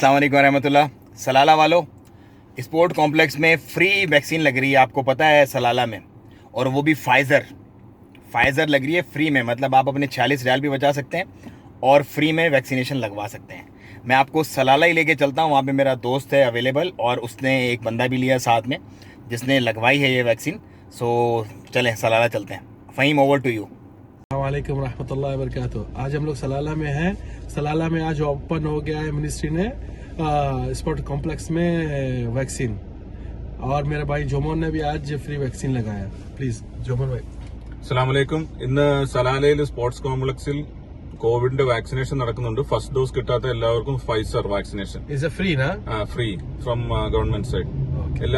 अस्सलाम वालेकुम रहमतुल्लाह। सलाला वालों, स्पोर्ट कॉम्प्लेक्स में फ्री वैक्सीन लग रही है, आपको पता है सलाला में, और वो भी फाइज़र लग रही है फ्री में। मतलब आप अपने 46 रियाल भी बचा सकते हैं और फ्री में वैक्सीनेशन लगवा सकते हैं। मैं आपको सलाला ही लेके चलता हूँ, वहाँ पे मेरा दोस्त है अवेलेबल और उसने एक बंदा भी लिया साथ में जिसने लगवाई है ये वैक्सीन। सो चलें सलाला चलते हैं। Faheem, over to you. वालेकुम रहमतुल्लाहि व बरकातुहू। आज हम लोग सलाला में हैं। सलाला में आज ओपन हो गया है मिनिस्ट्री ने स्पोर्ट कॉम्प्लेक्स में वैक्सीन, और मेरे भाई जोमन ने भी आज फ्री वैक्सीन लगाया। प्लीज जोमन भाई। അസ്സലാമലൈക്കും. ഇന്ന് സലാലയിൽ സ്പോർട്സ് കോംപ്ലക്സിൽ കോവിഡിന്റെ വാക്സിനേഷൻ നടക്കുന്നുണ്ട്. ഫസ്റ്റ് ഡോസ് കിട്ടാത്ത എല്ലാവർക്കും ഫൈസർ വാക്സിനേഷൻ इज फ्री ना? Free from government side.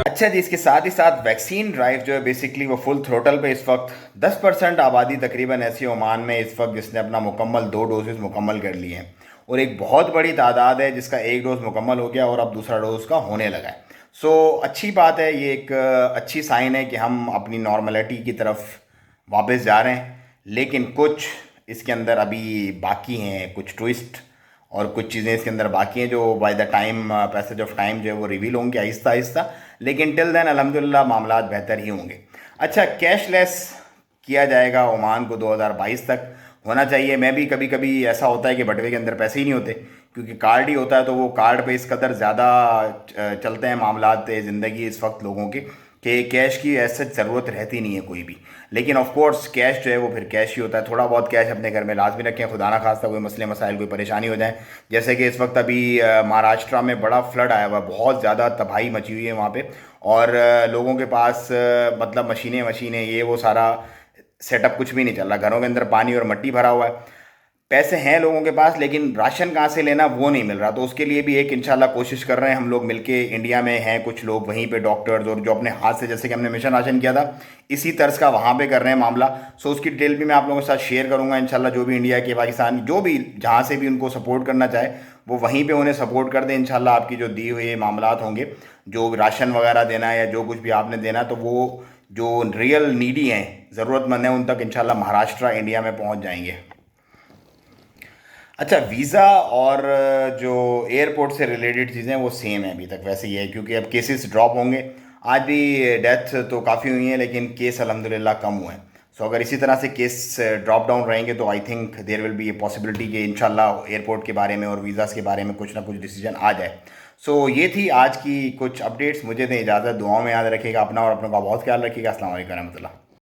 अच्छा जी, इसके साथ ही साथ वैक्सीन ड्राइव जो है बेसिकली वो फुल थ्रोटल पे इस वक्त 10% आबादी तकरीबन ऐसी ओमान में इस वक्त जिसने अपना मुकम्मल 2 डोजेज़ मुकम्मल कर लिए हैं, और एक बहुत बड़ी तादाद है जिसका 1 डोज मुकम्मल हो गया और अब दूसरा डोज का होने लगा है। सो अच्छी बात है, ये एक अच्छी साइन है कि हम अपनी नॉर्मलिटी की तरफ वापस जा रहे हैं। लेकिन कुछ इसके अंदर अभी बाकी हैं, कुछ ट्विस्ट और कुछ चीज़ें इसके अंदर बाकी हैं जो by the time passage of time जो है वो रिवील होंगी आहिस्ता आहिस्ता। लेकिन टिल देन अल्हम्दुलिल्लाह मामलात बेहतर ही होंगे। अच्छा, कैशलेस किया जाएगा ओमान को 2022 तक होना चाहिए। मैं भी कभी कभी ऐसा होता है कि बटवे के अंदर पैसे ही नहीं होते, क्योंकि कार्ड ही होता है, तो वो कार्ड पे इस कदर ज़्यादा चलते हैं मामलात ज़िंदगी इस वक्त लोगों के कि कैश की ऐसे ज़रूरत रहती नहीं है कोई भी। लेकिन ऑफ कोर्स कैश जो है वो फिर कैश ही होता है। थोड़ा बहुत कैश अपने घर में लाजमी रखें, खुदा ना खास्ता कोई मसले मसाइल कोई परेशानी हो जाए। जैसे कि इस वक्त अभी महाराष्ट्र में बड़ा फ्लड आया हुआ, बहुत ज़्यादा तबाही मची हुई है वहाँ पे, और लोगों के पास मतलब मशीनें ये वो सारा सेटअप कुछ भी नहीं चल रहा। घरों के अंदर पानी और मिट्टी भरा हुआ है। पैसे हैं लोगों के पास, लेकिन राशन कहाँ से लेना वो नहीं मिल रहा। तो उसके लिए भी एक इंशाल्लाह कोशिश कर रहे हैं हम लोग मिलके। इंडिया में हैं कुछ लोग वहीं पे डॉक्टर्स, और जो अपने हाथ से, जैसे कि हमने मिशन राशन किया था, इसी तर्ज का वहाँ पे कर रहे हैं मामला। सो उसकी डिटेल भी मैं आप लोगों के साथ शेयर करूँगा इंशाल्लाह। जो भी इंडिया के, पाकिस्तान, जो भी जहाँ से भी उनको सपोर्ट करना चाहे वो वहीं पर उन्हें सपोर्ट कर दें इंशाल्लाह। आपकी जो दी हुई मामलात होंगे, जो राशन वगैरह देना है या जो कुछ भी आपने देना, तो वो जो रियल नीडी हैं, ज़रूरतमंद हैं, उन तक इंशाल्लाह महाराष्ट्र इंडिया में पहुँच जाएंगे। अच्छा, वीज़ा और जो एयरपोर्ट से रिलेटेड चीज़ें वो सेम है अभी तक वैसे ही है, क्योंकि अब केसेस ड्रॉप होंगे। आज भी डेथ तो काफ़ी हुई हैं, लेकिन केस अल्हम्दुलिल्लाह कम हुए हैं। सो अगर इसी तरह से केस ड्रॉप डाउन रहेंगे तो I think there will be a possibility कि इंशाल्लाह एयरपोर्ट के बारे में और वीज़ाज़ के बारे में कुछ ना कुछ डिसीजन आ जाए। सो ये थी आज की कुछ अपडेट्स। मुझे दें इजाज़त, दुआओं में याद रखिएगा अपना और अपनों का बहुत ख्याल रखिएगा। अस्सलाम वालेकुम रहमतुल्लाह।